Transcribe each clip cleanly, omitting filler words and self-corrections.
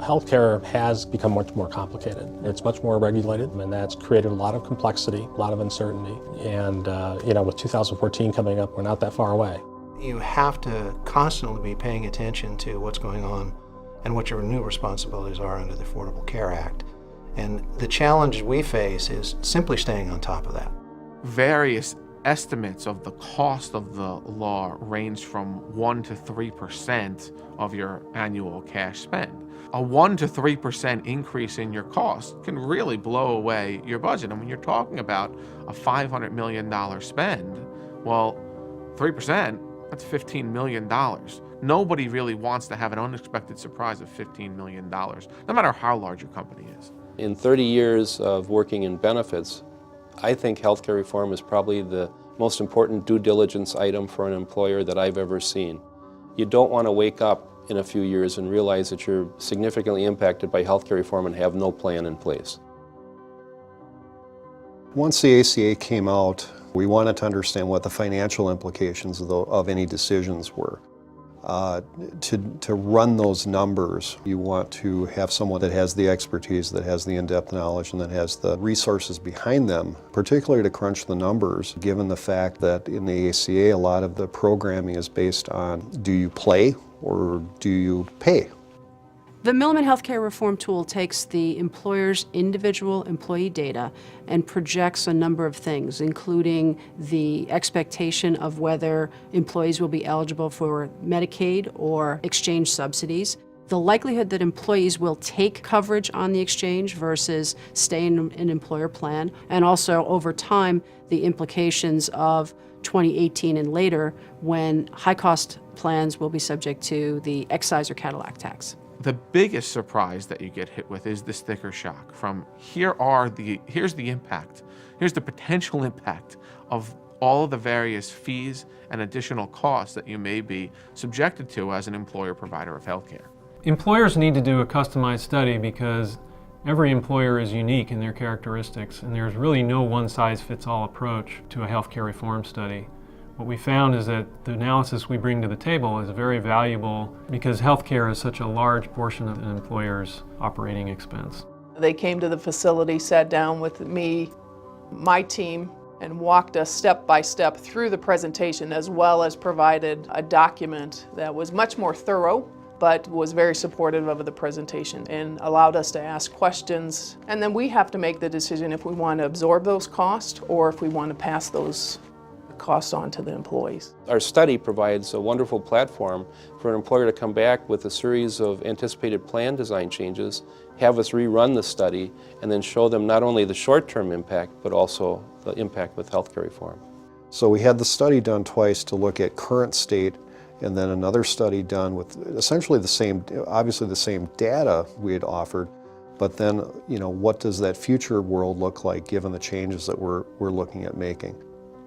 Healthcare has become much more complicated. It's much more regulated, and that's created a lot of complexity, a lot of uncertainty. And with 2014 coming up, we're not that far away. You have to constantly be paying attention to what's going on and what your new responsibilities are under the Affordable Care Act. And the challenge we face is simply staying on top of that. Various estimates of the cost of the law range from 1 to 3% of your annual cash spend. A 1 to 3% increase in your cost can really blow away your budget. And when you're talking about a $500 million spend, well, 3%, that's $15 million. Nobody really wants to have an unexpected surprise of $15 million, no matter how large your company is. In 30 years of working in benefits, I think healthcare reform is probably the most important due diligence item for an employer that I've ever seen. You don't want to wake up in a few years and realize that you're significantly impacted by healthcare reform and have no plan in place. Once the ACA came out, we wanted to understand what the financial implications of any decisions were. To run those numbers, you want to have someone that has the expertise, that has the in-depth knowledge, and that has the resources behind them, particularly to crunch the numbers, given the fact that in the ACA, a lot of the programming is based on, do you play or do you pay? The Milliman Healthcare Reform Tool takes the employer's individual employee data and projects a number of things, including the expectation of whether employees will be eligible for Medicaid or exchange subsidies, the likelihood that employees will take coverage on the exchange versus stay in an employer plan, and also over time, the implications of 2018 and later when high-cost plans will be subject to the excise or Cadillac tax. The biggest surprise that you get hit with is the sticker shock from here's the impact, here's the potential impact of all of the various fees and additional costs that you may be subjected to as an employer provider of healthcare. Employers need to do a customized study because every employer is unique in their characteristics, and there's really no one-size-fits-all approach to a healthcare reform study. What we found is that the analysis we bring to the table is very valuable because healthcare is such a large portion of an employer's operating expense. They came to the facility, sat down with me, my team, and walked us step by step through the presentation, as well as provided a document that was much more thorough, but was very supportive of the presentation and allowed us to ask questions. And then we have to make the decision if we want to absorb those costs or if we want to pass those costs on to the employees. Our study provides a wonderful platform for an employer to come back with a series of anticipated plan design changes, have us rerun the study, and then show them not only the short-term impact, but also the impact with healthcare reform. So we had the study done twice to look at current state, and then another study done with essentially obviously the same data we had offered, but then, what does that future world look like given the changes that we're looking at making?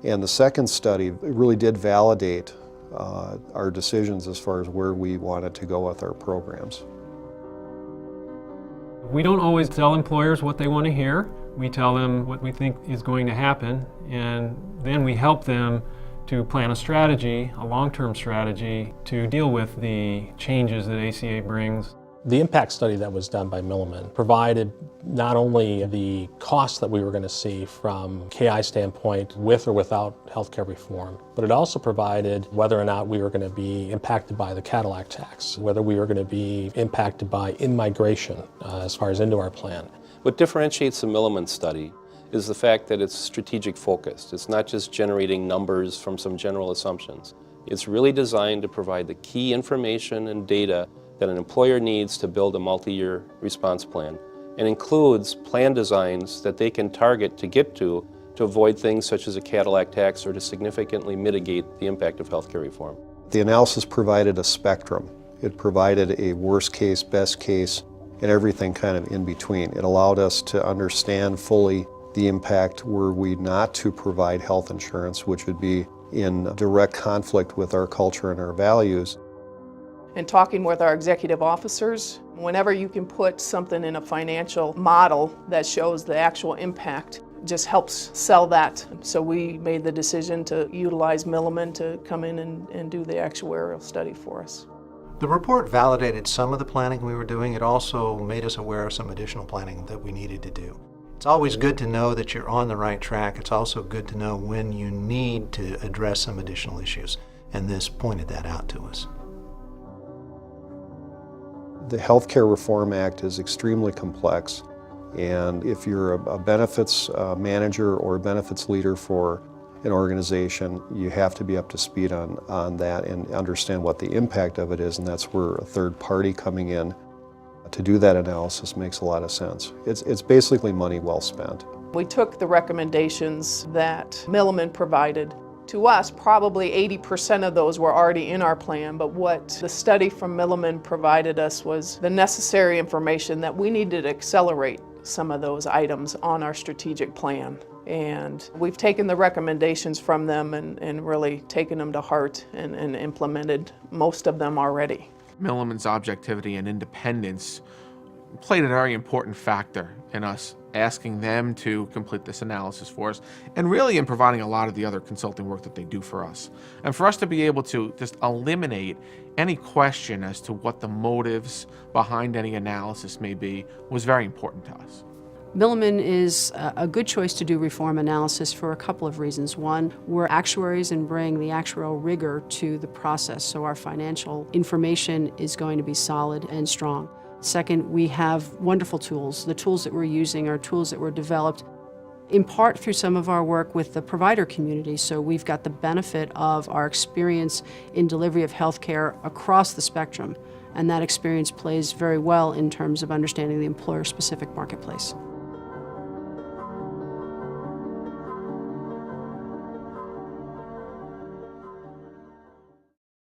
And the second study really did validate our decisions as far as where we wanted to go with our programs. We don't always tell employers what they want to hear. We tell them what we think is going to happen, and then we help them to plan a strategy, a long-term strategy, to deal with the changes that ACA brings. The impact study that was done by Milliman provided not only the cost that we were going to see from KI standpoint with or without healthcare reform, but it also provided whether or not we were going to be impacted by the Cadillac tax, whether we were going to be impacted by in-migration as far as into our plan. What differentiates the Milliman study is the fact that it's strategic focused. It's not just generating numbers from some general assumptions. It's really designed to provide the key information and data that an employer needs to build a multi-year response plan, and includes plan designs that they can target to get to avoid things such as a Cadillac tax or to significantly mitigate the impact of healthcare reform. The analysis provided a spectrum. It provided a worst case, best case, and everything kind of in between. It allowed us to understand fully the impact were we not to provide health insurance, which would be in direct conflict with our culture and our values. And talking with our executive officers, whenever you can put something in a financial model that shows the actual impact, just helps sell that. So we made the decision to utilize Milliman to come in and do the actuarial study for us. The report validated some of the planning we were doing. It also made us aware of some additional planning that we needed to do. It's always good to know that you're on the right track. It's also good to know when you need to address some additional issues, and this pointed that out to us. The Healthcare Reform Act is extremely complex, and if you're a benefits manager or a benefits leader for an organization, you have to be up to speed on that and understand what the impact of it is, and that's where a third party coming in to do that analysis makes a lot of sense. It's basically money well spent. We took the recommendations that Milliman provided to us. Probably 80% of those were already in our plan, but what the study from Milliman provided us was the necessary information that we needed to accelerate some of those items on our strategic plan. And we've taken the recommendations from them and really taken them to heart and implemented most of them already. Milliman's objectivity and independence played a very important factor in us asking them to complete this analysis for us, and really in providing a lot of the other consulting work that they do for us. And for us to be able to just eliminate any question as to what the motives behind any analysis may be was very important to us. Milliman is a good choice to do reform analysis for a couple of reasons. One, we're actuaries and bring the actuarial rigor to the process, so our financial information is going to be solid and strong. Second, we have wonderful tools. The tools that we're using are tools that were developed in part through some of our work with the provider community, so we've got the benefit of our experience in delivery of healthcare across the spectrum, and that experience plays very well in terms of understanding the employer-specific marketplace.